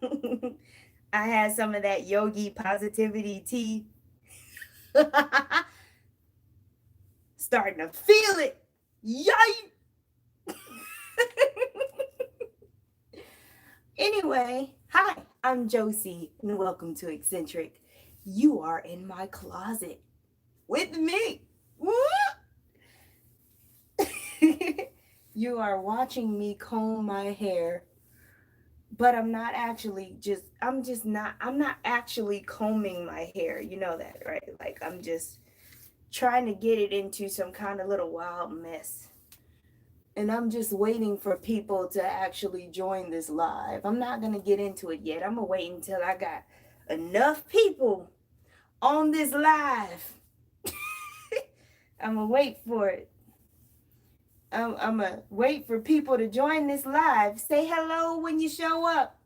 I had some of that yogi positivity tea. Starting to feel it. Yay! Anyway, hi, I'm Josie, and welcome to Eccentric. You are in my closet with me. You are watching me comb my hair, but I'm not actually combing my hair. You know that, right? Like, I'm just trying to get it into some kind of little wild mess. And I'm just waiting for people to actually join this live. I'm not going to get into it yet. I'm going to wait until I got enough people on this live. I'm going to wait for it. I'm going to wait for people to join this live. Say hello when you show up.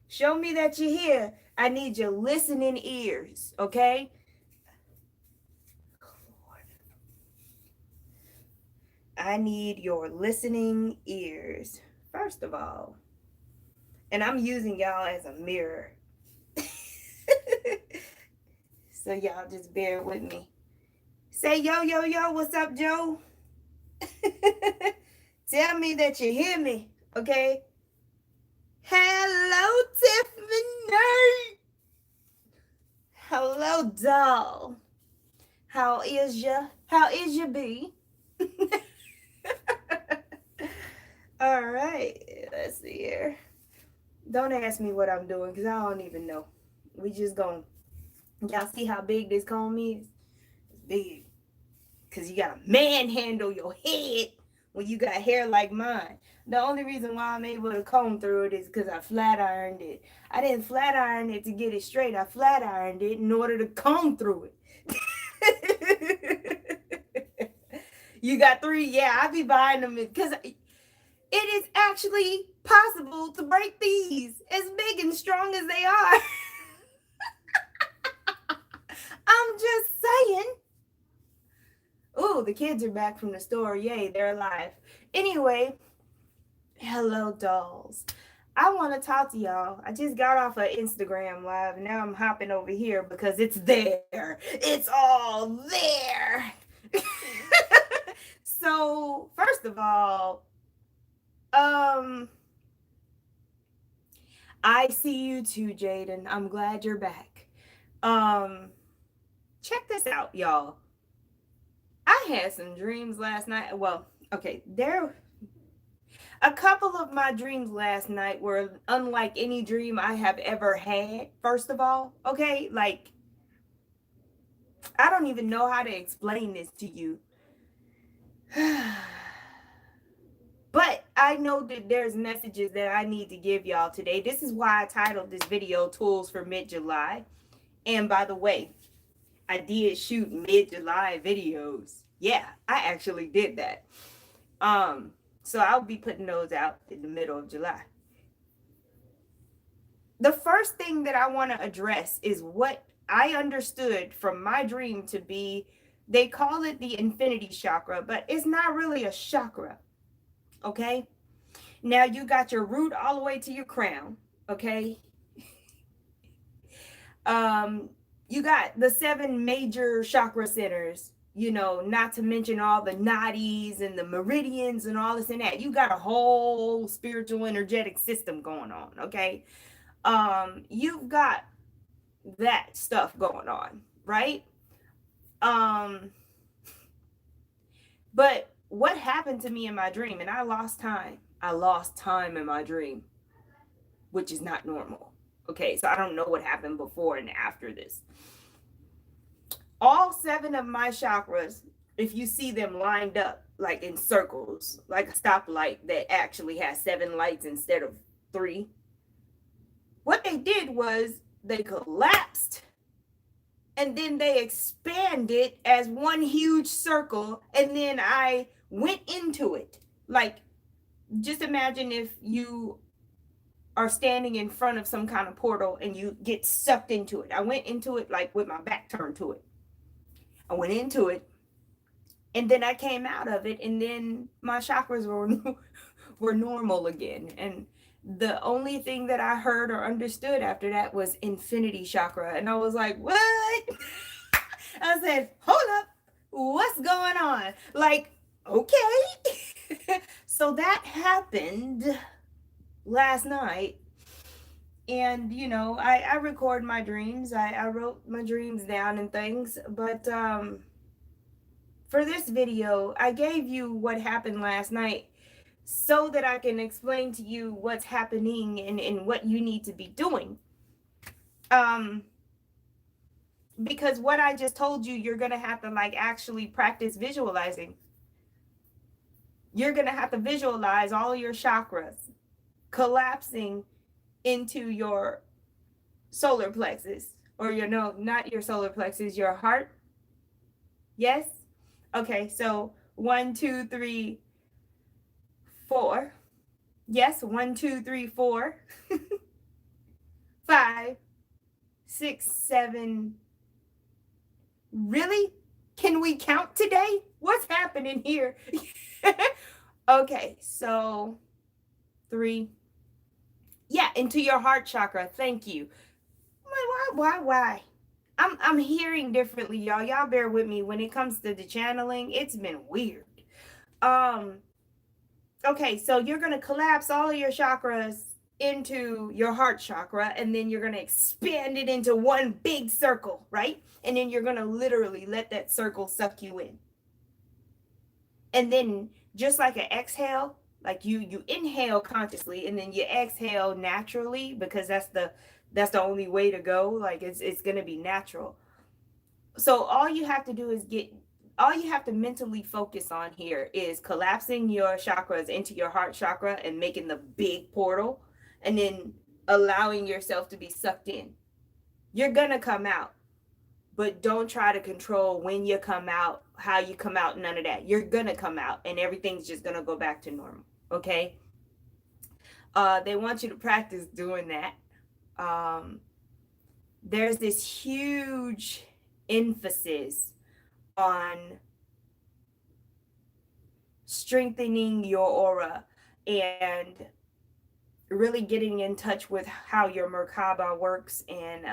Show me that you're here. I need your listening ears, okay? I need your listening ears, first of all. And I'm using y'all as a mirror. So y'all just bear with me. Say yo, yo, yo, what's up, Joe? Tell me that you hear me, okay? Hello, Tiffany. Hello, doll. How is ya? How is ya, bee? All right, let's see here. Don't ask me what I'm doing because I don't even know. We just gonna, y'all see how big this comb is? It's big. Because you gotta manhandle your head when you got hair like mine. The only reason why I'm able to comb through it is because I flat ironed it. I didn't flat iron it to get it straight. I flat ironed it in order to comb through it. You got three? Yeah, I be buying them because it is actually possible to break these as big and strong as they are. I'm just saying. Oh, the kids are back from the store. Yay, they're alive. Anyway, hello, dolls. I want to talk to y'all. I just got off of Instagram Live, and now I'm hopping over here because it's there. It's all there. So, first of all, I see you too, Jaden. I'm glad you're back. Check this out, y'all. I had some dreams last night. Well, okay, a couple of my dreams last night were unlike any dream I have ever had, first of all. Okay, like, I don't even know how to explain this to you. But I know that there's messages that I need to give y'all today. This is why I titled this video Tools for Mid-July. And by the way, I did shoot mid-July videos. Yeah, I actually did that. So I'll be putting those out in the middle of July. The first thing that I want to address is what I understood from my dream to be, they call it the infinity chakra, but it's not really a chakra. Okay? Now you got your root all the way to your crown, okay? You got the 7 major chakra centers, you know, not to mention all the nadis and the meridians and all this and that. You got a whole spiritual energetic system going on, okay? You've got that stuff going on, right? But what happened to me in my dream, and I lost time. I lost time in my dream, which is not normal. Okay, so I don't know what happened before and after this. All 7 of my chakras, if you see them lined up like in circles, like a stoplight that actually has 7 lights instead of 3, what they did was they collapsed and then they expanded as one huge circle, and then I went into it. Like, just imagine if you are standing in front of some kind of portal and you get sucked into it. I went into it like with my back turned to it. I went into it, and then I came out of it, and then my chakras were normal again. And The only thing that I heard or understood after that was infinity chakra. And I was like, what? I said, hold up, what's going on? Like, okay. So that happened last night. And I record my dreams. I wrote my dreams down and things. But for this video, I gave you what happened last night so that I can explain to you what's happening and what you need to be doing. Because what I just told you, you're gonna have to like actually practice visualizing. You're gonna have to visualize all your chakras collapsing into your solar plexus, or not your solar plexus, your heart. Yes. Okay, so 1, 2, 3, 4. Yes, 1, 2, 3, 4. 5, 6, 7. Really? Can we count today? What's happening here? Okay, so 3. Yeah, into your heart chakra. Thank you. Why? I'm hearing differently, y'all. Y'all bear with me when it comes to the channeling. It's been weird. Okay, so you're gonna collapse all of your chakras into your heart chakra, and then you're gonna expand it into one big circle, right? And then you're gonna literally let that circle suck you in. And then just like an exhale, like you inhale consciously and then you exhale naturally, because that's the only way to go. Like it's gonna be natural. So all you have to do is all you have to mentally focus on here is collapsing your chakras into your heart chakra and making the big portal, and then allowing yourself to be sucked in. You're gonna come out, but don't try to control when you come out, how you come out, none of that. You're gonna come out and everything's just gonna go back to normal. Okay. They want you to practice doing that. There's this huge emphasis on strengthening your aura and really getting in touch with how your Merkaba works, and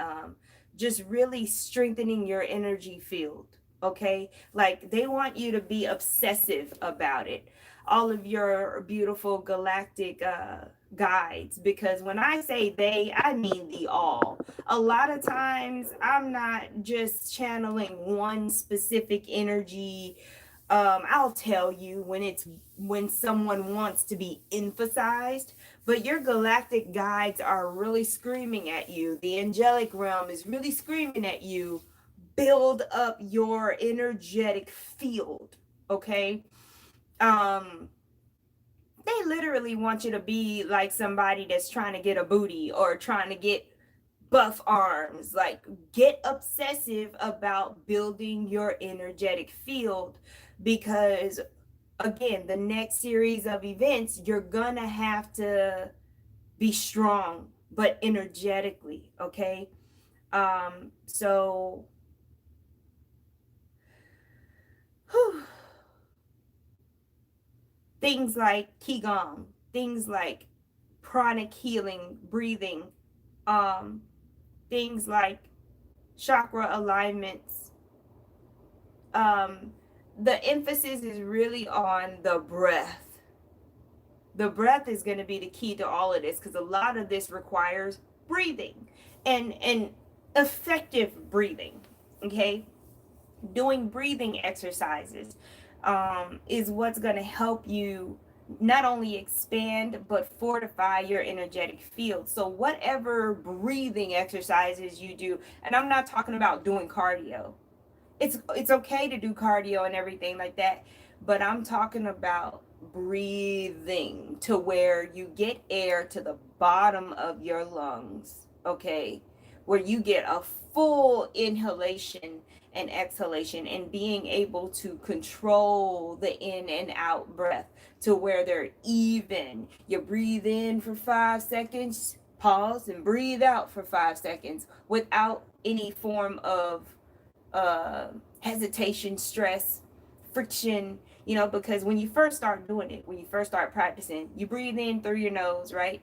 just really strengthening your energy field. Okay, like they want you to be obsessive about it, all of your beautiful galactic guides, because when I say they, I mean the all. A lot of times I'm not just channeling one specific energy. I'll tell you when someone wants to be emphasized, but your galactic guides are really screaming at you. The angelic realm is really screaming at you. Build up your energetic field, okay? They literally want you to be like somebody that's trying to get a booty or trying to get buff arms. Like, get obsessive about building your energetic field, because again, the next series of events, you're gonna have to be strong, but energetically, okay? So things like qigong, things like pranic healing, breathing, things like chakra alignments. The emphasis is really on the breath. The breath is going to be the key to all of this, because a lot of this requires breathing and effective breathing. Okay, doing breathing exercises is what's going to help you not only expand but fortify your energetic field. So whatever breathing exercises you do, and I'm not talking about doing cardio. It's okay to do cardio and everything like that, but I'm talking about breathing to where you get air to the bottom of your lungs, okay? Where you get a full inhalation and exhalation, and being able to control the in and out breath to where they're even. You breathe in for 5 seconds, pause, and breathe out for 5 seconds without any form of hesitation, stress, friction, because when you first start doing it, when you first start practicing, you breathe in through your nose, right?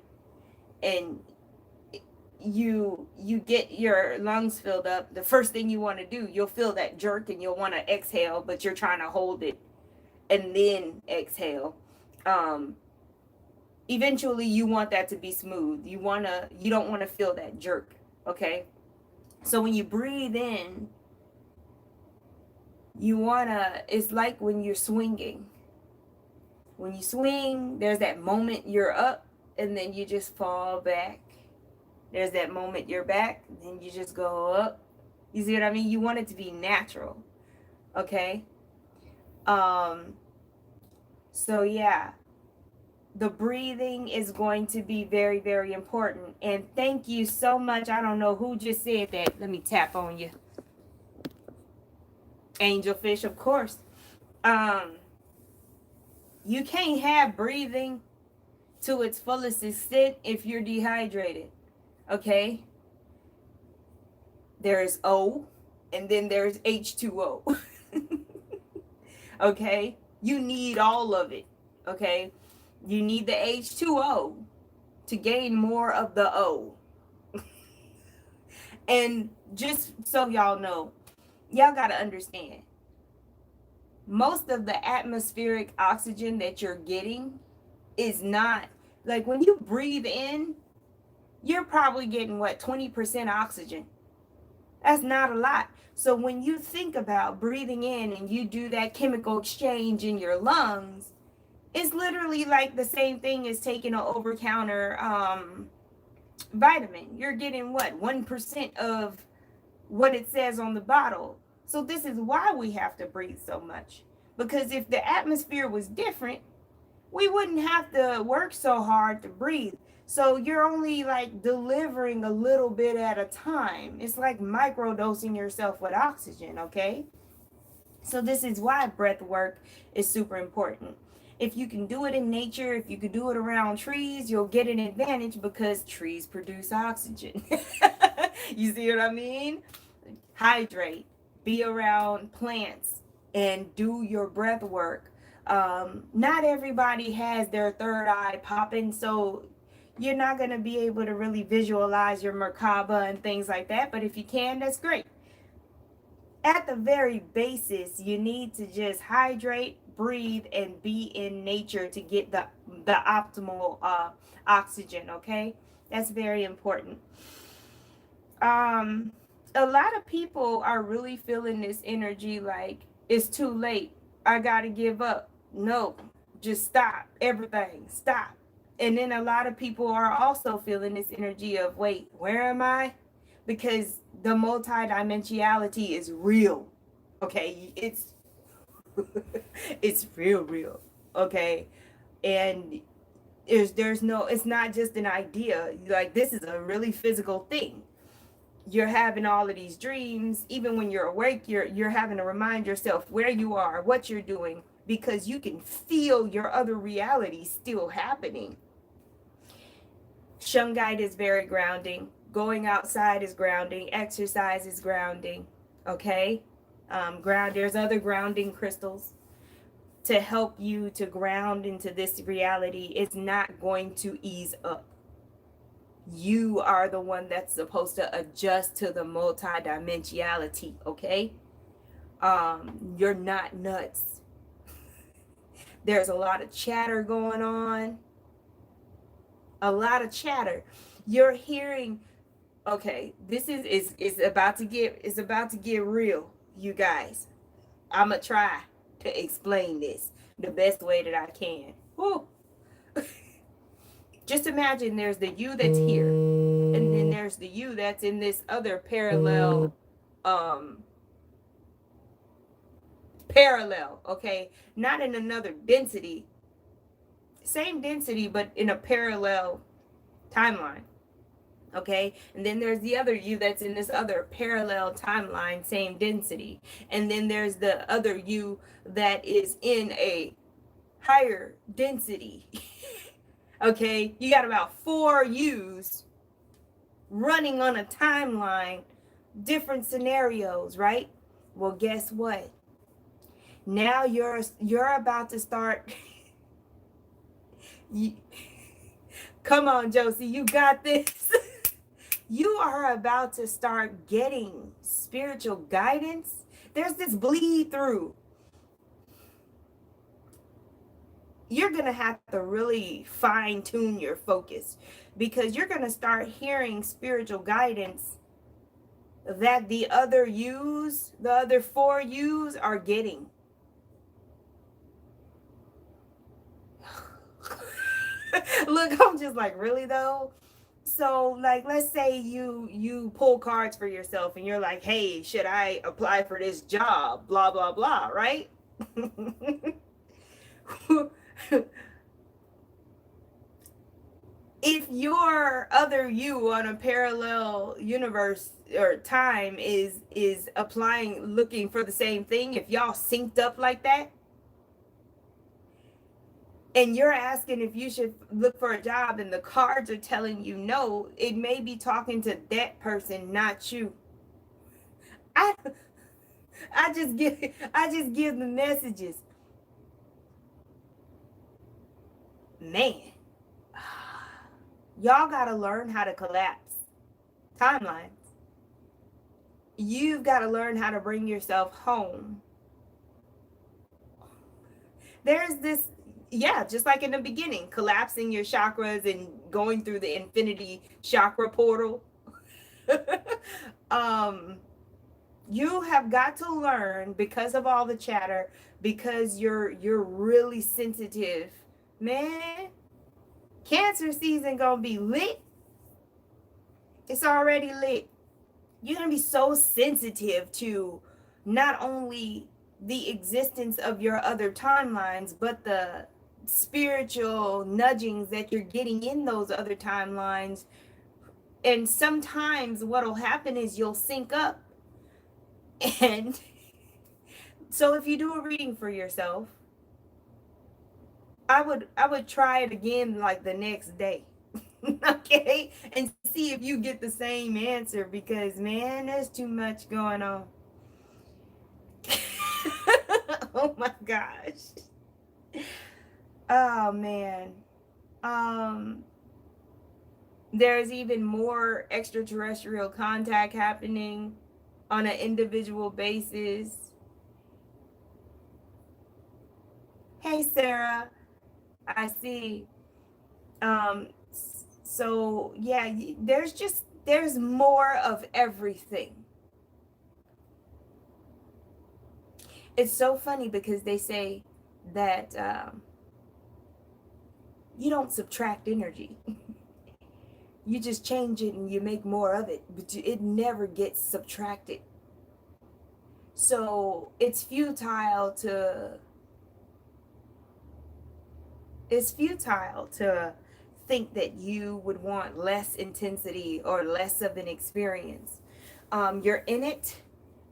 and you get your lungs filled up, the first thing you want to do, you'll feel that jerk and you'll want to exhale, but you're trying to hold it and then exhale. um Eventually you want that to be smooth. You don't want to feel that jerk. Okay, so when you breathe in, it's like when you're swinging. When you swing, there's that moment you're up and then you just fall back. There's that moment you're back, and then you just go up. You see what I mean? You want it to be natural. Okay? So yeah, the breathing is going to be very, very important. And thank you so much. I don't know who just said that. Let me tap on you. Angelfish, of course. You can't have breathing to its fullest extent if you're dehydrated. Okay? There's O, and then there's H2O. Okay? You need all of it. Okay? You need the H2O to gain more of the O. And just so y'all know, y'all got to understand, most of the atmospheric oxygen that you're getting is not, like when you breathe in, you're probably getting what, 20% oxygen. That's not a lot. So when you think about breathing in and you do that chemical exchange in your lungs, it's literally like the same thing as taking an over-counter vitamin. You're getting what, 1% of what it says on the bottle. So this is why we have to breathe so much. Because if the atmosphere was different, we wouldn't have to work so hard to breathe. So you're only like delivering a little bit at a time. It's like microdosing yourself with oxygen, okay? So this is why breath work is super important. If you can do it in nature, if you can do it around trees, you'll get an advantage because trees produce oxygen. You see what I mean? Hydrate, be around plants, and do your breath work. Not everybody has their third eye popping, so you're not going to be able to really visualize your Merkaba and things like that. But if you can, that's great. At the very basis, you need to just hydrate, breathe, and be in nature to get the optimal oxygen, okay? That's very important. A lot of people are really feeling this energy like it's too late. I got to give up. No, just stop everything. Stop. And then a lot of people are also feeling this energy of, wait, where am I? Because the multidimensionality is real. Okay, it's it's real. Okay, and there's no, it's not just an idea. Like, this is a really physical thing. You're having all of these dreams. Even when you're awake, you're having to remind yourself where you are, what you're doing, because you can feel your other reality still happening. Shungite is very grounding. Going outside is grounding. Exercise is grounding. Okay? There's other grounding crystals to help you to ground into this reality. It's not going to ease up. You are the one that's supposed to adjust to the multidimensionality, okay? You're not nuts. There's a lot of chatter going on. A lot of chatter. You're hearing, okay, this is about to get real, you guys. I'ma try to explain this the best way that I can. Whew. Just imagine there's the you that's here, and then there's the you that's in this other parallel, okay? Not in another density. Same density, but in a parallel timeline. Okay, and then there's the other you that's in this other parallel timeline, same density. And then there's the other you that is in a higher density. Okay, you got about 4 yous running on a timeline, different scenarios, right? Well, guess what? Now you're about to start Come on, Josie, you got this. You are about to start getting spiritual guidance. There's this bleed through. You're going to have to really fine tune your focus because you're going to start hearing spiritual guidance that the other four yous are getting. Look, I'm just like, really though? So like, let's say you pull cards for yourself and you're like, hey, should I apply for this job, blah blah blah, right? If your other you on a parallel universe or time is applying, looking for the same thing, if y'all synced up like that, and you're asking if you should look for a job and the cards are telling you no, it may be talking to that person, not you. I I just give the messages. Man, y'all got to learn how to collapse timelines. You've got to learn how to bring yourself home. There's this, yeah, just like in the beginning, collapsing your chakras and going through the infinity chakra portal. You have got to learn, because of all the chatter, because you're really sensitive, man. Cancer season gonna be lit. It's already lit. You're gonna be so sensitive to not only the existence of your other timelines, but the spiritual nudgings that you're getting in those other timelines. And sometimes what'll happen is you'll sync up. And so if you do a reading for yourself, I would try it again like the next day. Okay? And see if you get the same answer, because man, there's too much going on. Oh my gosh. Oh man. There's even more extraterrestrial contact happening on an individual basis. Hey Sarah, I see. So yeah, there's more of everything. It's so funny because they say that you don't subtract energy. You just change it and you make more of it, but it never gets subtracted. So it's futile to think that you would want less intensity or less of an experience. You're in it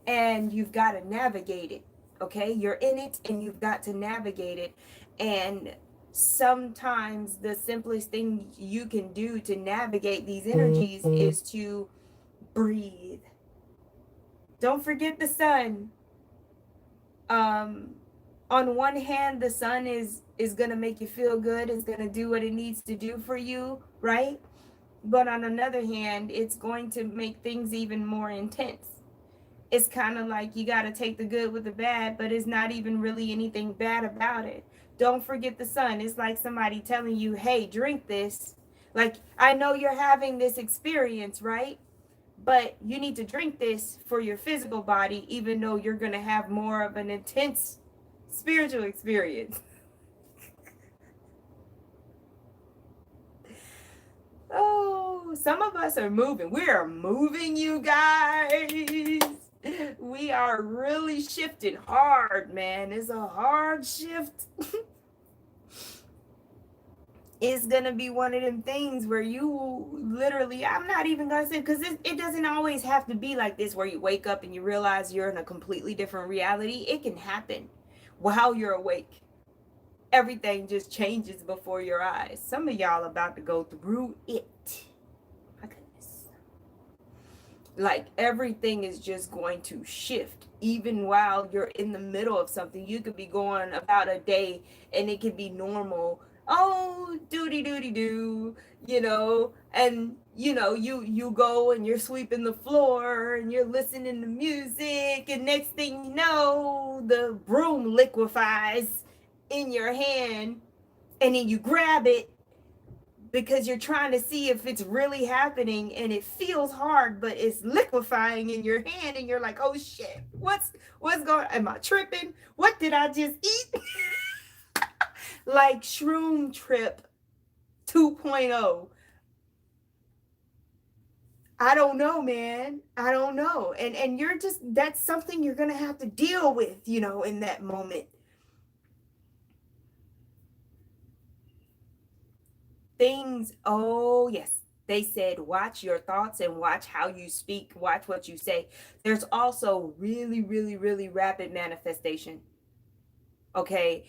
and you've got to navigate it. Okay, you're in it and you've got to navigate it. And sometimes the simplest thing you can do to navigate these energies is to breathe. Don't forget the sun. On one hand, the sun is going to make you feel good. It's going to do what it needs to do for you, right? But on another hand, it's going to make things even more intense. It's kind of like you got to take the good with the bad, but it's not even really anything bad about it. Don't forget the sun. It's like somebody telling you, hey, drink this. Like, I know you're having this experience, right? But you need to drink this for your physical body, even though you're going to have more of an intense spiritual experience. Oh, some of us are moving. We are moving, you guys. We are really shifting hard, man. It's a hard shift. It's gonna be one of them things where you literally, I'm not even gonna say, because it doesn't always have to be like this where you wake up and you realize you're in a completely different reality. It can happen while you're awake. Everything just changes before your eyes. Some of y'all about to go through it. My goodness. Like, everything is just going to shift. Even while you're in the middle of something, you could be going about a day and it could be normal. oh, doody doody doo, and you go and you're sweeping the floor and you're listening to music, and next thing you know, the broom liquefies in your hand, and then you grab it because you're trying to see if it's really happening, and it feels hard, but it's liquefying in your hand, and you're like, oh shit, what's going, am I tripping, what did I just eat? Like Shroom Trip 2.0. I don't know, man. I don't know. And you're just, that's something you're going to have to deal with, in that moment. Things, oh yes. They said, watch your thoughts and watch how you speak, watch what you say. There's also really, really, really rapid manifestation. Okay?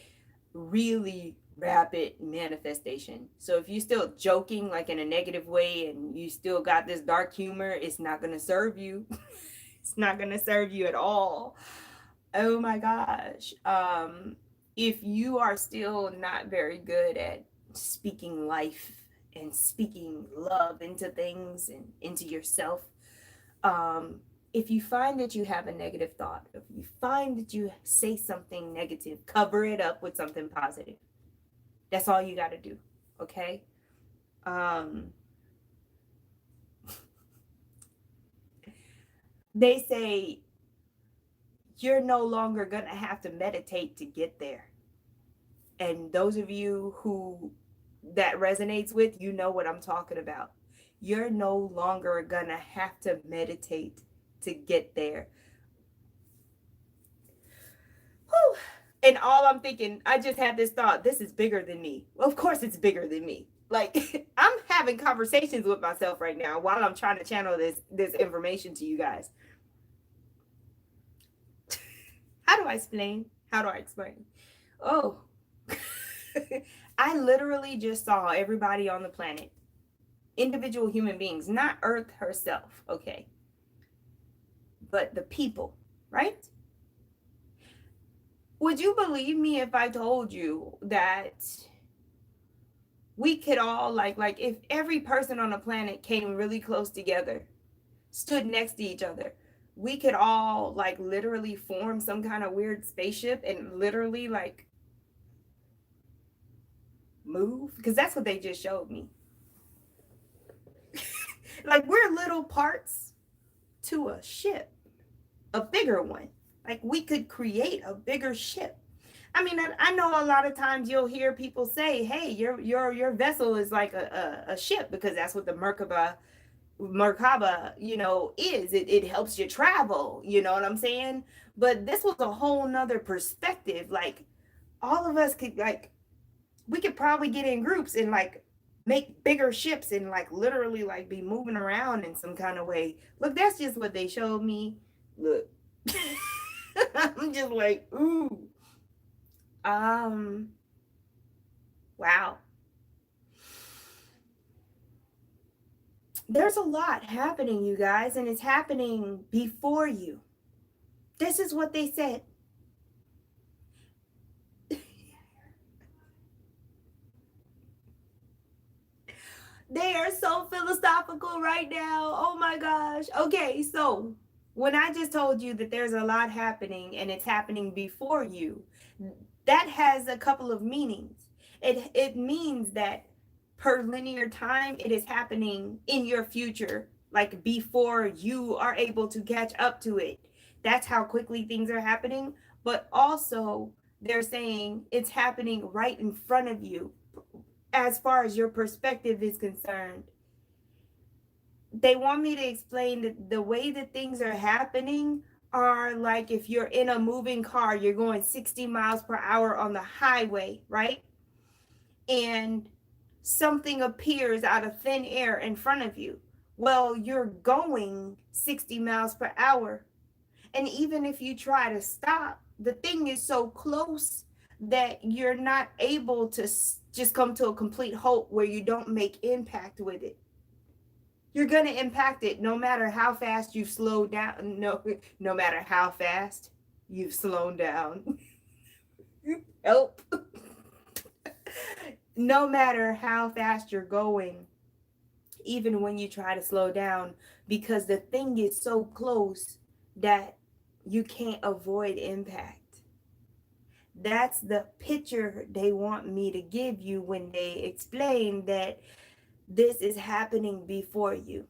Really rapid manifestation. So if you're still joking like in a negative way and you still got this dark humor, it's not going to serve you. It's not going to serve you at all. Oh my gosh. If you are still not very good at speaking life and speaking love into things and into yourself, if you find that you have a negative thought, if you find that you say something negative, cover it up with something positive. That's all you got to do. Okay. They say you're no longer going to have to meditate to get there. And those of you who that resonates with, you know what I'm talking about. You're no longer going to have to meditate to get there. Whew. And all I'm thinking, I just had this thought, this is bigger than me. Well, of course it's bigger than me. Like, I'm having conversations with myself right now while I'm trying to channel this information to you guys. How do I explain? Oh, I literally just saw everybody on the planet, individual human beings, not Earth herself, okay, but the people, right? Would you believe me if I told you that we could all, like if every person on the planet came really close together, stood next to each other, we could all like literally form some kind of weird spaceship and literally like move? Because that's what they just showed me. Like, we're little parts to a ship, a bigger one. Like, we could create a bigger ship. I mean, I know a lot of times you'll hear people say, hey, your vessel is like a ship, because that's what the Merkaba, is. It helps you travel, you know what I'm saying? But this was a whole nother perspective. Like, all of us could, like, we could probably get in groups and like make bigger ships and like literally like be moving around in some kind of way. Look, that's just what they showed me. Look. I'm just like, ooh. Wow. There's a lot happening, you guys, and it's happening before you. This is what they said. They are so philosophical right now. Oh my gosh. Okay, so when I just told you that there's a lot happening and it's happening before you, that has a couple of meanings. It means that per linear time, it is happening in your future, like before you are able to catch up to it. That's how quickly things are happening. But also, they're saying it's happening right in front of you as far as your perspective is concerned. They want me to explain that the way that things are happening are like if you're in a moving car, you're going 60 miles per hour on the highway, right? And something appears out of thin air in front of you. Well, you're going 60 miles per hour. And even if you try to stop, the thing is so close that you're not able to just come to a complete halt where you don't make impact with it. You're going to impact it no matter how fast you've slowed down. No matter how fast you've slowed down. Help. no matter how fast you're going, even when you try to slow down, because the thing is so close that you can't avoid impact. That's the picture they want me to give you when they explain that this is happening before you.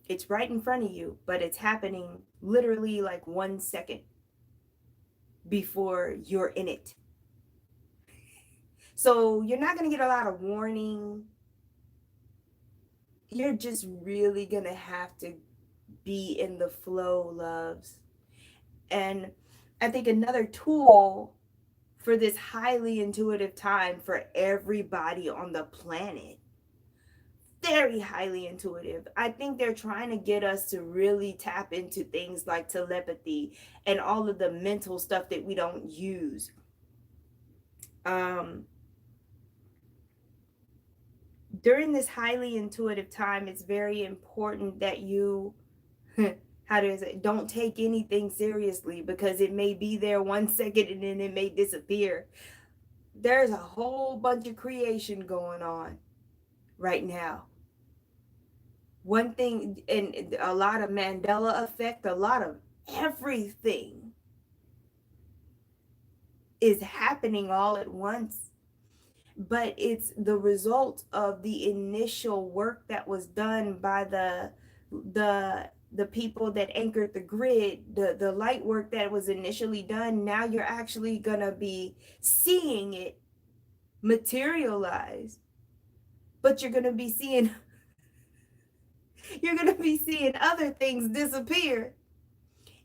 It's right in front of you, but it's happening literally like 1 second before you're in it. So you're not going to get a lot of warning. You're just really going to have to be in the flow, loves. And I think another tool for this highly intuitive time for everybody on the planet, very highly intuitive. I think they're trying to get us to really tap into things like telepathy and all of the mental stuff that we don't use. During this highly intuitive time, it's very important that you how do I say, don't take anything seriously, because it may be there 1 second and then it may disappear. There's a whole bunch of creation going on right now. One thing, and a lot of Mandela effect, a lot of everything is happening all at once. But it's the result of the initial work that was done by the people that anchored the grid, the light work that was initially done. Now you're actually gonna be seeing it materialize, but you're gonna be seeing other things disappear,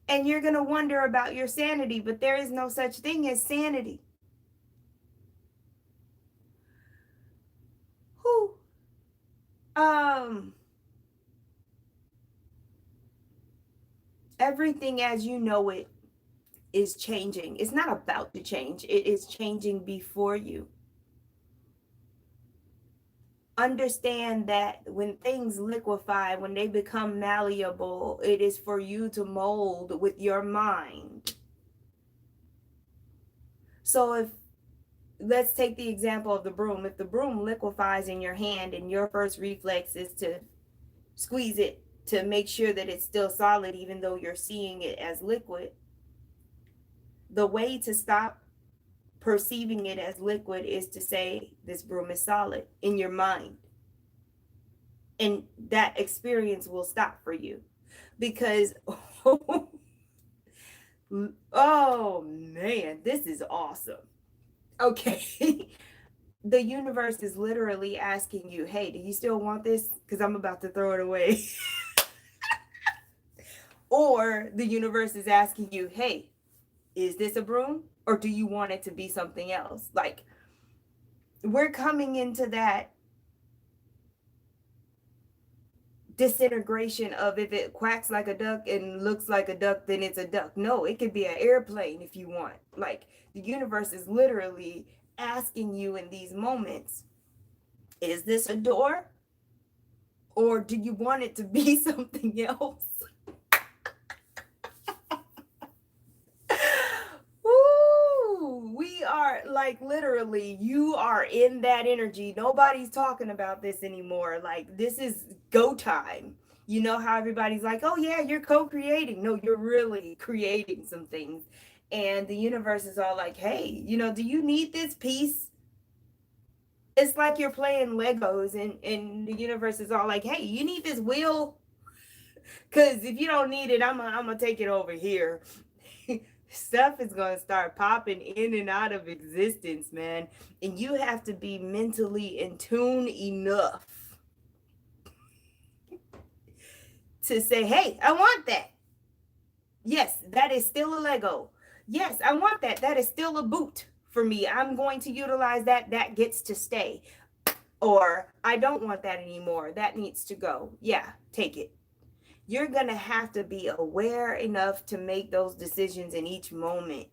and you're gonna wonder about your sanity. But there is no such thing as sanity. Who everything as you know it is changing. It's not about to change, it is changing before you. Understand that when things liquefy, when they become malleable, it is for you to mold with your mind. So if, let's take the example of the broom. If the broom liquefies in your hand and your first reflex is to squeeze it to make sure that it's still solid, even though you're seeing it as liquid, the way to stop perceiving it as liquid is to say, this broom is solid, in your mind. And that experience will stop for you. Because, oh man, this is awesome. Okay. The universe is literally asking you, hey, do you still want this? Because I'm about to throw it away. Or the universe is asking you, hey, is this a broom? Or do you want it to be something else? Like, we're coming into that disintegration of, if it quacks like a duck and looks like a duck, then it's a duck. No, it could be an airplane if you want. Like, the universe is literally asking you in these moments, is this a door? Or do you want it to be something else? Ooh, we are like, literally, you are in that energy. Nobody's talking about this anymore. Like, this is go time. You know how everybody's like, oh yeah, you're co-creating. No, you're really creating some things. And the universe is all like, hey, do you need this piece? It's like you're playing Legos, and the universe is all like, hey, you need this wheel? Because if you don't need it, I'm gonna take it over here. Stuff is going to start popping in and out of existence, man. And you have to be mentally in tune enough to say, hey, I want that. Yes, that is still a Lego. Yes, I want that. That is still a boot for me. I'm going to utilize that. That gets to stay. Or I don't want that anymore. That needs to go. Yeah, take it. You're going to have to be aware enough to make those decisions in each moment,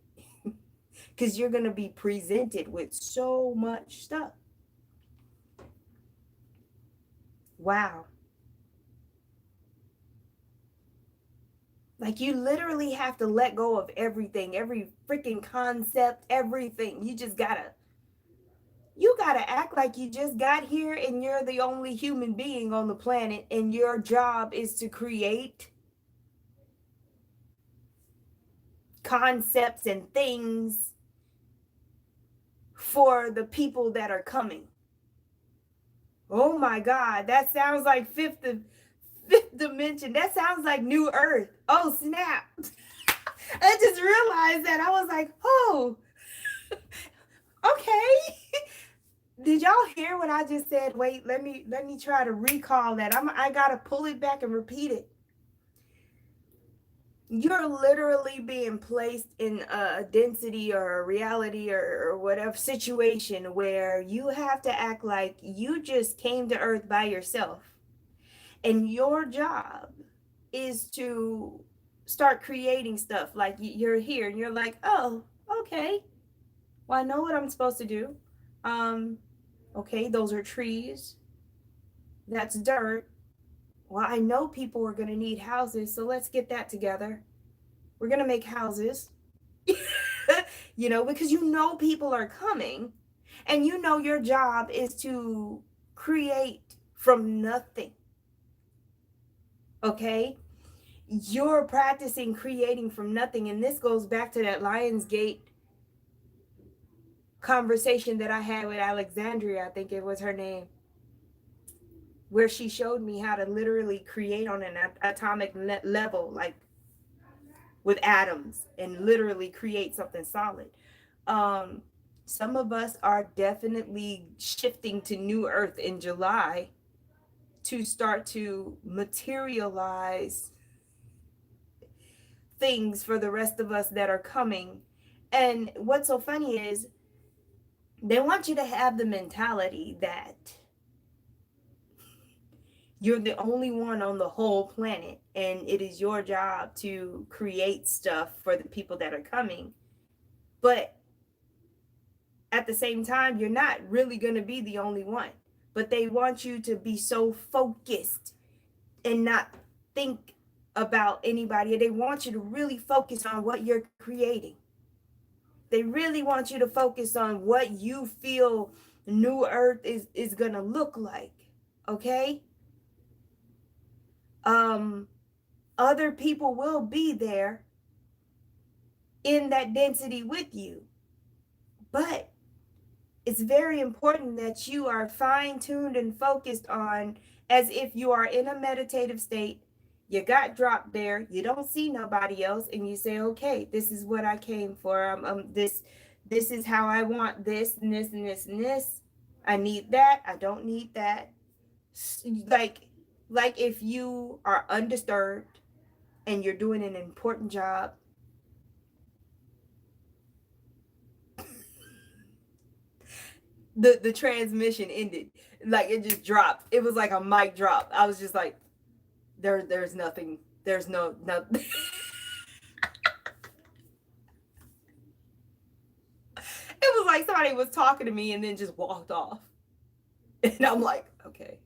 because you're going to be presented with so much stuff. Wow. Like, you literally have to let go of everything, every freaking concept, everything. You just gotta You got to act like you just got here and you're the only human being on the planet, and your job is to create concepts and things for the people that are coming. Oh my God, that sounds like fifth dimension. That sounds like New Earth. Oh snap. I just realized that. I was like, oh, okay. Did y'all hear what I just said? Wait, let me try to recall that. I gotta pull it back and repeat it. You're literally being placed in a density or a reality or whatever situation where you have to act like you just came to Earth by yourself. And your job is to start creating stuff. Like you're here and you're like, oh, okay. Well, I know what I'm supposed to do. Okay, those are trees. That's dirt. Well, I know people are going to need houses, so let's get that together. We're going to make houses, because you know people are coming, and you know your job is to create from nothing. Okay? You're practicing creating from nothing, and this goes back to that Lionsgate conversation that I had with Alexandria, I think it was her name, where she showed me how to literally create on an atomic level, like with atoms, and literally create something solid. Some of us are definitely shifting to New Earth in July to start to materialize things for the rest of us that are coming. And what's so funny is they want you to have the mentality that you're the only one on the whole planet, and it is your job to create stuff for the people that are coming. But at the same time, you're not really going to be the only one. But they want you to be so focused and not think about anybody. They want you to really focus on what you're creating. They really want you to focus on what you feel New Earth is going to look like. Okay? Other people will be there in that density with you. But it's very important that you are fine-tuned and focused on, as if you are in a meditative state. You got dropped there, you don't see nobody else, and you say, okay, this is what I came for. This is how I want this and this and this and this. I need that. I don't need that. Like if you are undisturbed and you're doing an important job, the transmission ended. Like it just dropped. It was like a mic drop. I was just like, there's nothing. There's no. It was like somebody was talking to me and then just walked off. And I'm like, okay.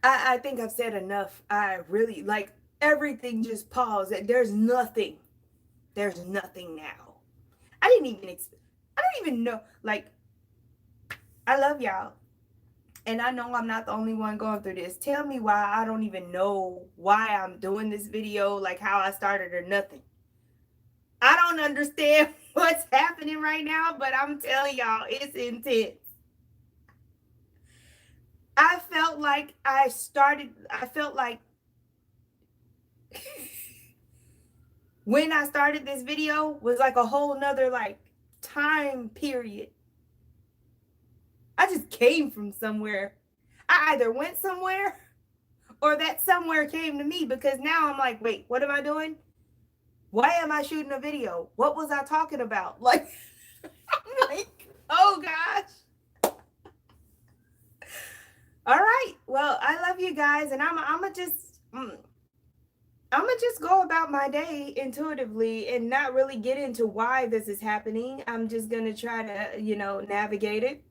I think I've said enough. I really, like, everything just paused. There's nothing. There's nothing now. I don't even know. Like, I love y'all. And I know I'm not the only one going through this. Tell me why I don't even know why I'm doing this video, like how I started or nothing. I don't understand what's happening right now, but I'm telling y'all, it's intense. I felt like when I started this video was like a whole nother like time period. I just came from somewhere. I either went somewhere or that somewhere came to me, because now I'm like, wait, what am I doing? Why am I shooting a video? What was I talking about? Like, I'm like, oh gosh. All right. Well, I love you guys, and I'm gonna just go about my day intuitively and not really get into why this is happening. I'm just gonna try to, navigate it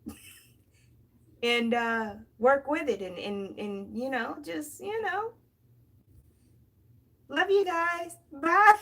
and work with it, and just Love you guys. Bye.